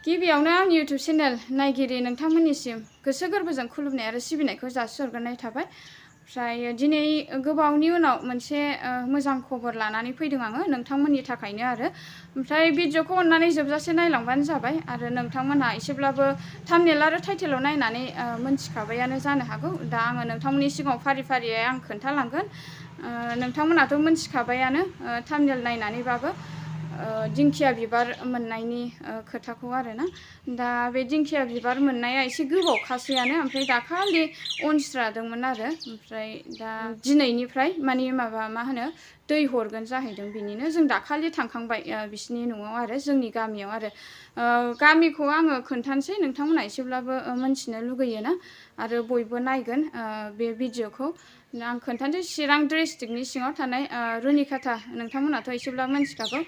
गिबियावनो आंनि YouTube channel नायगिरि नोंथांमोननिसिम गोसो गोरबोजों खुलुमनाय आरो सिबिनायखौ जासिहरग्रोनाय थाबाय। ओमफ्राय दिनै गोबावनि उनाव मोनसे मोजां खबर लानानै फैदों आङो नोंथांमोननि थाखायनो आरो ओमफ्राय भिडिअखौ अननानै जोबजासे नायलांबानो जाबाय आरो नोंथांमोनहा एसेब्लाबो थाम्बनेल आरो टाइटेलाव नायनानै मोनथिखाबायानो जानो हागौ। दा आङो नोंथांमोननि सिगाङाव फारि फारियै आं खोन्थालांगोन। नोंथांमोनाथ' मोनथिखाबायानो थाम्बनेल नायनानैबाबो दिंखिया बिबार मोननायनि खोथाखौ आरोना। दा बे दिंखिया बिबार मोननाया एसे गोबावखासैयानो ओमफ्राय दाखालि अनस्रादोंमोन आरो ओमफ्राय दा दिनैनिफ्राय माने मा होनो दै हरगोन जाहैदों। बिनिनो जों दाखालि थांखांबाय बिसिनि न'आव आरो जोंनि गामियाव आरो गामिखौ आङो खोन्थानोसै नोंथांमोना एसेब्लाबो मोनथिनो लुगैयोना आरो बयबो नायगोन बे भिडिअखौ। आं खोन्थानोसै चिरां डिस्ट्रिक्टनि सिङाव थानाय रुनिकाटा नोंथांमोनाथ' एसेब्लाबो मिथिखागौ।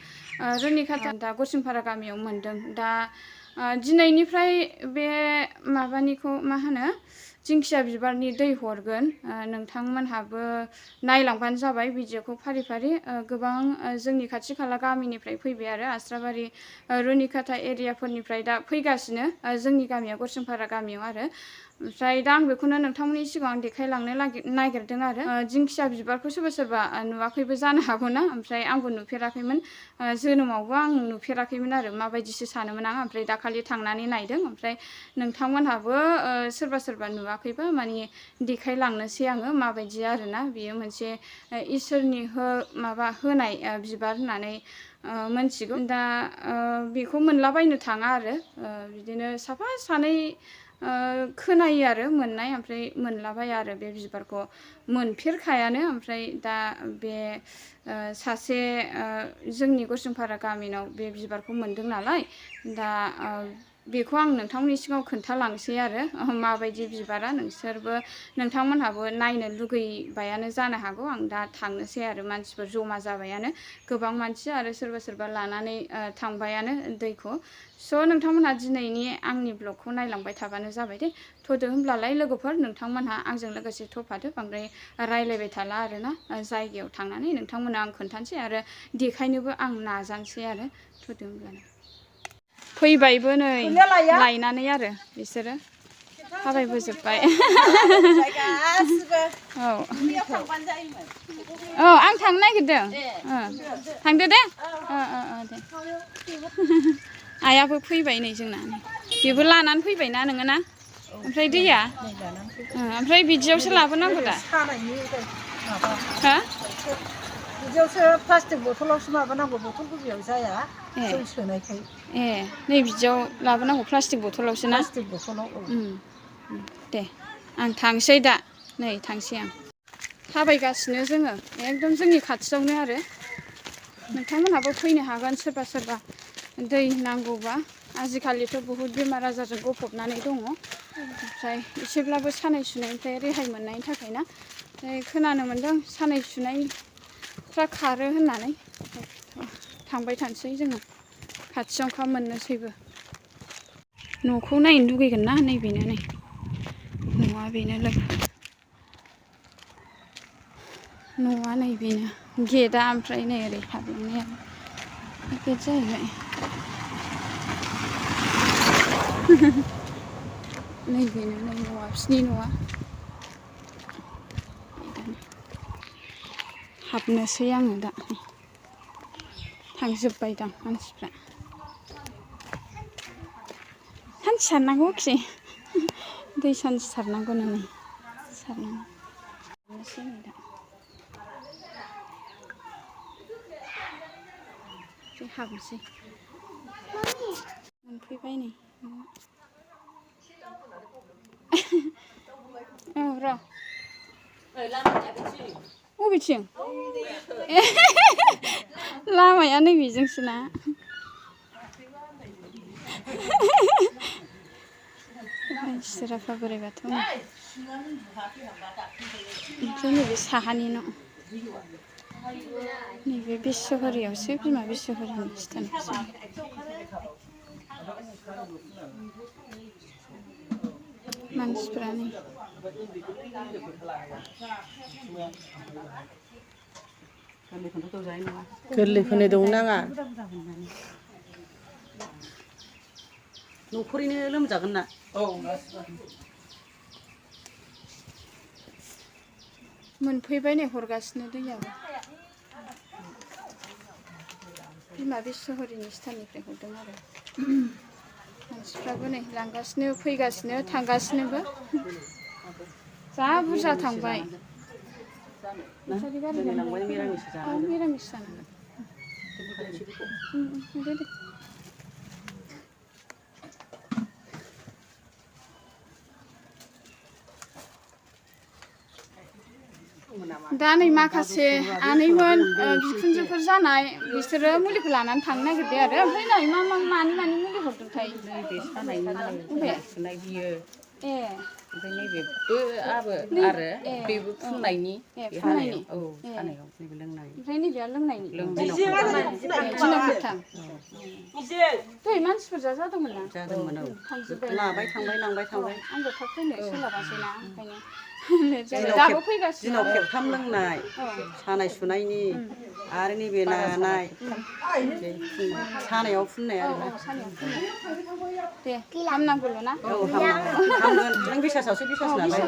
रुनिकाटा दा गसिंपारा गामियाव मोनदों। दा दिनैनिफ्राय बे माबानिखौ मा होनो दिंखिया बिबारनि दै हरगोन। नोंथांमोनहाबो नायलांबानो जाबाय भिडिअखौ फारि फारि। गोबां जोंनि खाथि खाला गामिनिफ्राय फैबाय आरो आस्राबारि रुनिकाटा एरियाफोरनिफ्राय दा फैगासिनो जोंनि गामियाव गसिंपारा गामियाव आरो ओमफ्राय दा आं बेखौनो नोंथांमोननि सिगाङाव देखायलांनो नागिरदों आरो दिंखिया बिबारखौ सोरबा सोरबा नुवाखैबो जानो हागौना। ओमफ्राय आंबो नुफेराखैमोन, जोनोमावबो आं नुफेराखैमोन आरो माबायदिसो सानोमोन आं। ओमफ्राय दाखालि थांनानै नायदों। ओमफ्राय नोंथांमोनहाबो सोरबा सोरबा नुवाखैबा माने देखायलांनोसै आङो माबायदि आरोना। बेयो मोनसे इसोरनि माबा होनाय बिबार होननानै मोनथिगौ। दा बेखौ मोनलाबायनो थाङा आरो बिदिनो साफा सानै खोनायो आरो मोननाय, ओमफ्राय मोनलाबाया आरो बे बिबारखौ मोनफेरखायानो। ओमफ्राय दा बे सासे जोंनि गसिंपारा गामिनाव बे बिबारखौ मोनदों नालाय दा बेखौ आं नोंथांमोननि सिगाङाव खोन्थालांसै आरो माबायदि बिबारा। नोंथांमोनहाबो नायनो लुगैबायानो जानो हागौ। आं दा थांनोसै आरो मानसिफोर जमा जाबायानो गोबां मानसि आरो सोरबा सोरबा लानानै थांबायानो दैखौ। स' नोंथांमोनहा दिनैनि आंनि ब्लगखौ नायलांबाय थाबानो जाबाय दे। थ'दो होमब्लालाय लोगोफोर नोंथांमोनहा आंजों लोगोसे थ'फादो, बांद्राय रायलायबाय थाला आरोना। जायगायाव थांनानै नोंथांमोनहा आं खोन्थानोसै आरो देखायनोबो आं नाजानोसै आरो। थ'दो होमब्लालाय फैबायबो नै लायनानै आरो बिसोरो थाबायबोजोब्बाय। औ आं थांनो नागिरदों। थांदो दे। दे आइयाबो फैबाय नै जोंना, बेबो लानानै फैबायना नोङो ना। ओमफ्राय दैया ओमफ्राय बिदियावसो लाबोनांगौ दा हा बिदियावसो प्लास्टिक बथलावसो माबानांगौ, बथल गुदियाव जाया जों सोनायखाय। नै बिदियाव लाबोनांगौ प्लास्टिक बथलावसो ना। प्लास्टिक बथलाव दे आं थांसै दा, नै थांसै आं। थाबायगासिनो जोङो एकदम जोंनि खाथियावनो आरो नोंथांमोनहाबो फैनो हागोन सोरबा सोरबा दै नांगौबा। आजिखालिथ' बहुद बेमार आजारजों गफबनानै दङ। ओमफ्राय एसेब्लाबो सानाय सुनायनिफ्राय रेहाय मोननायनि थाखाय ना। खोनानो मोन्दों सानाय सुनायफ्रा खारो होननानै। थांबाय थानोसै जोङो, खाथियावनोखा मोननोसैबो। न'खौ नायनो लुगैगोन ना, नैबेनो नै न'आ बेनो लोगो। न'आ नैबेनो गेटआ, ओमफ्राय नै ओरै हाबलांनाया गेट जाहैबाय। नैबेनो नै न'आ, बिसिनि न'आ। हाबनोसै आङो दा, थांजोब्बायदां मानसिफ्रा। सान्थि सारनांगौखि दै सान्थि सारनांगौनो नै सारनांगौ दा हाबनोसै। मोनफैबाय नै औ र' बबेथिं लामाया नैबेजोंसोना। इसोर आफा बोराइ बाथौ। ओमफ्राय नैबे साहानि न', नैबे बिस्वहरियावसो बिमा बिस्वहरिनि स्थानखौसो। मानसिफ्रा नै गोरलैखौनो दौनो नाङा। न'खरैनो लोमजागोन ना मोनफैबाय नै हरगासिनो दैयाबो बिमा बिश्वहरिनि स्थाननिफ्राय हरदों आरो मानसिफ्राबो नै लांगासिनो फैगासिनो थांगासिनोबो जा बुरजा थांबाय मिरामिस जानांगोन मिरामिस जानांगोन दा नै माखासे आनैमोन बिखुनजोफोर जानाय बिसोरो मुलिखौ लानानै थांनो नागिरबाय आरो ओमफ्राय नै मानि मुलि हरदोंथाय नैबे सानायनि सुनाय बियो ए ओमफ्राय नैबेबो आरो बेबो फुननायनि फुननायनि औ सानायाव नैबे लोंनाय ओमफ्राय नैबेया लोंनायनि दिनाव खेबथाम दहाय मानसिफोर जादोंमोन ना जादोंमोन औ थांजोब्बाय लांबाय थांबाय आंबो थाब फैनो सोलाबासै ना ओंखायनो दिनाव खेबथाम लोंनाय सानाय सुनायनि आरो नैबे नानाय सानायाव फुननाय आरो दे हामनांगौल' ना औ हामगोन नों बिसासावसो बिसास नालाय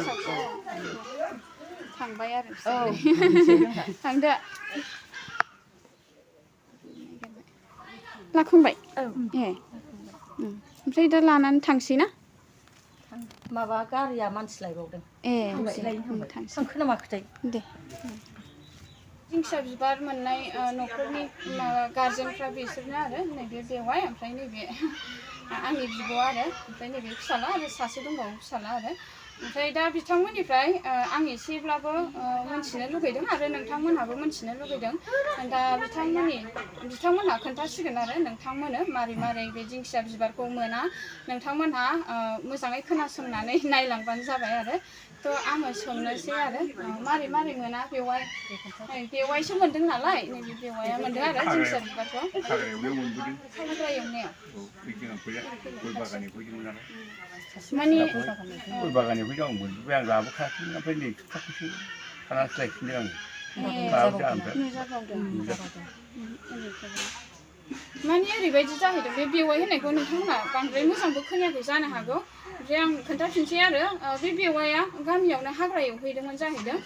थांबाय आरो थांदो लाखांबाय ए ओमफ्राय दा लानानै थांसै ना माबा गारिया मानसि लायबावदों ए थांखो नामाखोथाय दे दिंखिया बिबार मोननाय न'खरनि गार्जेनफ्रा बिसोरनो आरो नैबे बेवाइ ओमफ्राय नैबे आंनि बिब' आरो ओमफ्राय नैबे फिसाला आरो सासे दंबावो फिसाला आरो ओमफ्राय दा बिथांमोननिफ्राय आं एसेब्लाबो मोनथिनो लुगैदों आरो नोंथांमोनहाबो मोनथिनो लुगैदों दा बिथांमोनहा खोन्थासिगोन आरो नोंथांमोनो मारै बे दिंखिया बिबारखौ मोना नोंथांमोनहा मोजाङै खोनासंनानै नायलांबानो जाबाय आरो थ' आङो सोंनोसै आरो मारै मोना बेवाइसो मोन्दों नालाय नैबे बेवाइया मोन्दों आरो दिंखिया बिबारखौ हाग्रा एवनायाव माने गय बागाननिफ्राय आं मोनबोबाय आं लाबोखायाखै ओमफ्राय नै सप्ताखौसो थानानैसो लायफिनदों माने ओरैबायदि जाहैदों बे बेवाइ होननायखौ नोंथांमोना बांद्राय मोजांबो खोनायाखै जानो हागौ ओमफ्राय आं खोन्थाफिनसै आरो बे बेवाइया गामियावनो हाग्रा एवहैदोंमोन जाहैदों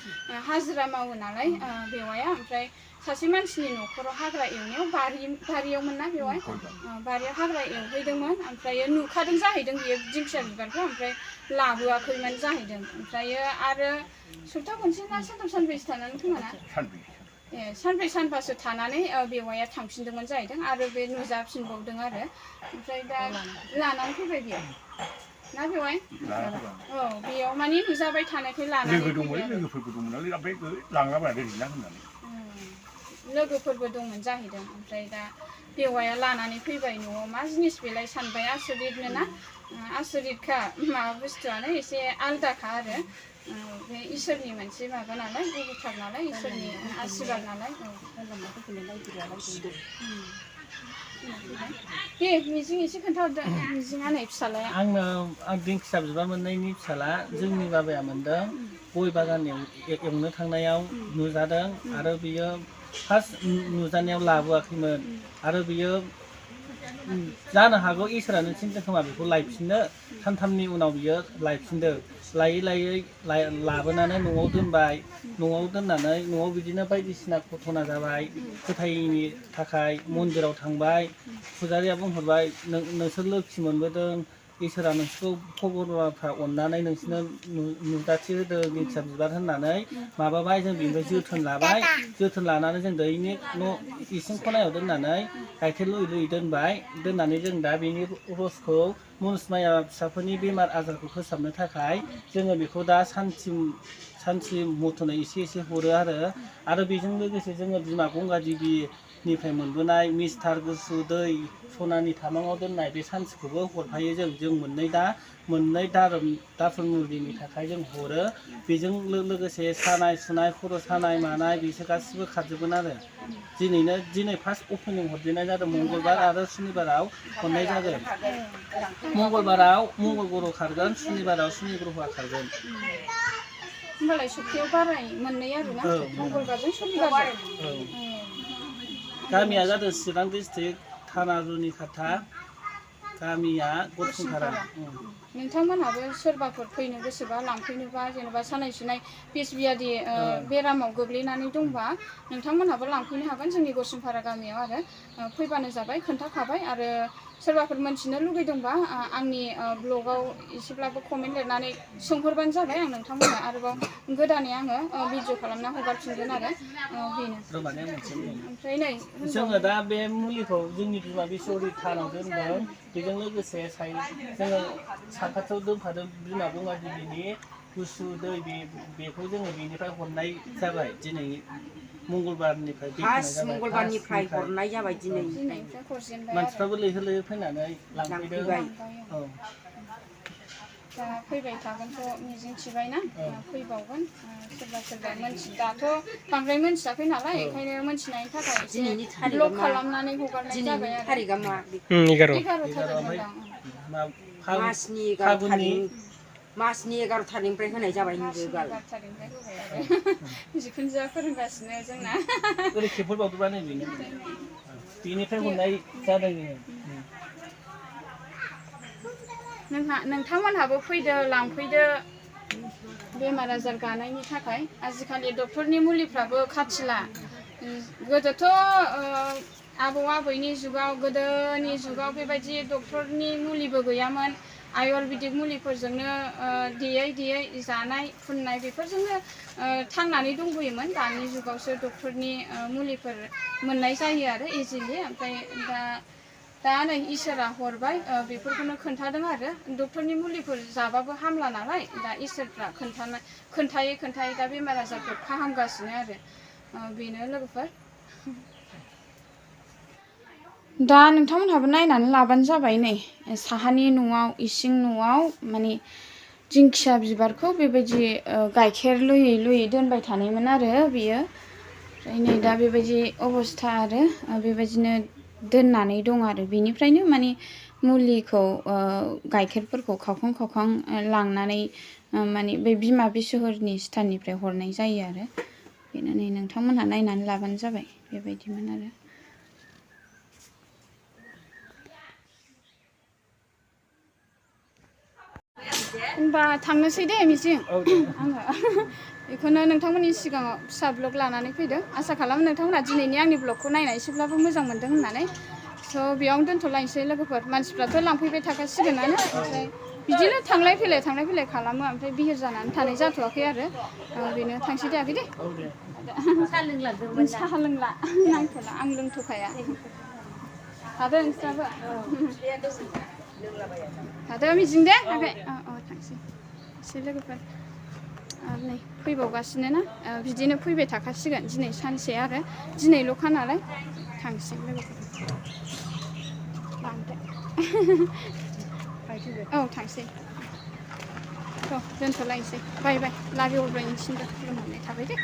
हाजिरा मावो नालाय बेवाइया ओमफ्राय सासे मानसिनि न'खराव हाग्रा एवनायाव बारियावमोन ना बेवाइ बारियाव हाग्रा एवहैदोंमोन ओमफ्राय नुखादों जाहैदों बियो दिंखिया बिबारखौ ओमफ्राय लाबोआखैमोन जाहैदों ओमफ्रायो आरो सप्ता खनसे ना सानथाम सानब्रैसो थानानै खोमाना ए सानब्रै सानबासो थानानै बेवाइया थांफिनदोंमोन जाहैदों आरो बे नुजाफिनबावदों आरो ओमफ्राय दा लानानै फैबाय बेयो ना बेवाइ औ बेयाव माने नुजाबाय थानायखाय लानानै लोगोफोरबो दंमोन नालाय ओमफ्राय लांलाबायना दोनहैना होननानै लोगोफोरबो दंमोन जाहैदों ओमफ्राय दा बेवाइया लानानै फैबाय न'आव मा जिनिस बेलाय सानबाय आसरितनो ना आसरितखा माबा बुस्थुआनो एसे आलदाखा आरो बे इसोरनि मोनसे माबा नालाय गोथार नालाय इसोरनि आशीर्बाद नालाय दे मिजिं एसे खोन्थाहरदो मिजिङा नै फिसालाया आं दिंखिया बिबार मोननायनि फिसाला जोंनि बाबाया मोनदों गय बागान एवनो थांनायाव नुजादों आरो बियो फार्स्ट नुजानायाव लाबोआखैमोन आरो बियो जानो हागौ इसोरानो थिनदों खोमा बेखौ लायफिननो सानथामनि उनाव बियो लायफिनदों लायै लाबोनानै न'आव दोनबाय न'आव दोननानै न'आव बिदिनो बायदिसिना घटना जाबाय फोथायैनि थाखाय मन्दिराव थांबाय फुजारिया बुंहरबाय नोंसोर लोखि मोनबोदों इसोरा नोंसोरखौ भगबानफ्रा अननानै नोंसोरनो नुजाथि होदों दिंखिया बिबार होननानै माबाबाय जों बेनिफ्राय जोथोन लाबाय जोथोन लानानै जों दैनि न' इसिं खनायाव दोननानै गाइखेर लुयै दोनबाय दोननानै जों दा बेनि रसखौ मुनुसमाया फिसाफोरनि बेमार आजारखौ फोसाबनो थाखाय जोङो बेखौ दा सानथि मथनै एसे हरो आरो बेजों लोगोसे जोङो बिमा गंगा देबिनिफ्राय मोनबोनाय मिस्टार गुसु दै सनानि थामाङाव दोननाय बे सानथिखौबो हरफायो जों मोननै दाफोर मुलिनि थाखाय जों हरो बेजों लोगोसे सानाय सुनाय खर' सानाय मानाय बिसोर गासिबो खारजोबगोन आरो दिनै फार्स्ट अपेनिं हरजेननाय जादों मंगलबार आरो सुनिबाराव हरनाय जागोन मंगलबाराव मंगल ग्रह खारगोन सुनिबाराव सुनि ग्रहआ खारगोन होमबालाय सप्तायाव बाराय मोननै आरोना मंगलबारजों सुनिबारजों गामिया जादों चिरां डिस्ट्रिक्ट थाना रुनिखाथा गामिया गसुंथारा नोंथांमोनहाबो सोरबाफोर फैनो गोसोबा लांफैनोबा जेनेबा सानाय सुनाय बिस बियादि बेरामाव गोग्लैनानै दंबा नोंथांमोनहाबो लांफैनो हागोन जोंनि गसुंथारा गामियाव आरो फैबानो जाबाय खोन्थाखाबाय आरो सोरबाफोर मोनथिनो लुगैदोंबा आंनि ब्लगाव एसेब्लाबो कमेन्ट लिरनानै सोंहरबानो जाबाय आं नोंथांमोननो आरोबाव गोदानै आङो भिडिअ खालामना हगारफिनगोन आरो बेनो ओमफ्राय नै जोङो दा बे मुलिखौ जोंनि बिमा बिसौरि थानाव दोनदों बेजों लोगोसे जोङो साखाथियाव दोनफादों बिमा गंगा देबिनि गुसु दै बेखौ जोङो बेनिफ्राय हरनाय जाबाय दिनै मंगलबारनिफ्राय मंगलबारनिफ्राय हरनाय जाबाय दिनै मानसिफ्राबो लैहोर लैहोर फैनानै लांफैदों औ दा फैबाय थागोनखौ मिजिंथिबायना फैबावगोन सोरबा सोरबा दाथ' बांद्राय मोनथियाखै नालाय ओंखायनो मोनथिनायनि थाखाय एसे ब्लग खालामनानै हगारनाय जाबाय आरो थारिखआ मा 11 मासनि 11 थारिखनिफ्राय होनाय जाबाय जिखुनु जाया फोरोंगासिनो जोंना ओरै खेबहरबावदोंबा नै बेनिफ्राय हरनाय जादों नोंथांमोनहाबो फैदो लांफैदो बेमार आजार गानायनि थाखाय आजिखालि डक्टरनि मुलिफ्राबो खाथिला गोदोथ' आबौ आबैनि जुगाव गोदोनि जुगाव बेबायदि डक्टरनि मुलिबो गैयामोन आयुर्वेदिक मुलिफोरजोंनो देयै देयै जानाय फुननाय बेफोरजोंनो थांनानै दंबोयोमोन दानि जुगावसो डक्टरनि मुलिफोर मोननाय जायो आरो इजिलि ओमफ्राय दा नै इसोरा हरबाय बेफोरखौनो खोन्थादों आरो डक्टरनि मुलिफोर जाबाबो हामला नालाय दा इसोरफ्रा खोन्थायै दा बेमार आजारखौ फाहामगासिनो आरो बेनो लोगोफोर दा नोंथांमोनहाबो नायनानै लाबानो जाबाय नै साहानि न'आव इसिं न'आव माने दिंखिया बिबारखौ बेबायदि गाइखेर लुयै लुयै दोनबाय थानायमोन आरो बियो ओमफ्राय नै दा बेबायदि अबस्था आरो बेबायदिनो दोननानै दं आरो बेनिफ्रायनो माने मुलिखौ गाइखेरफोरखौ खावखां लांनानै माने बे बिमा बिसोहरनि स्थाननिफ्राय हरनाय जायो आरो बेनो नै नोंथांमोनहा नायनानै लाबानो जाबाय बेबायदिमोन आरो होनबा थांनोसै दे मिजिं आङो बेखौनो नोंथांमोननि सिगाङाव फिसा ब्लग लानानै फैदों आसा खालामो नोंथांमोना दिनैनि आंनि ब्लगखौ नायना एसेब्लाबो मोजां मोनदों होननानै स' बेयावनो दोनथ'लायनोसै लोगोफोर मानसिफ्राथ' लांफैबाय थाखासिगोनानो ओमफ्राय बिदिनो थांलाय फैलाय खालामो ओमफ्राय बिहिर जानानै थानाय जाथ'वाखै आरो बेनो थांसै दे आगै दे साहा लोंला नांथ'ला आं लोंथ'खाया थादों नोंस्राबो थादों मिजिं दे आगै थांसै एसे लोगोफोर आरो नै फैबावगासिनो ना बिदिनो फैबाय थाखासिगोन दिनै सानसे आरो दिनैल'खा नालाय थांसै लोगोफोर लांदो औ थांसै थ' दोनथ'लायनोसै बाय बाय लाबो अरबाय नोंसिनिबो खुलुमनाय थाबाय दे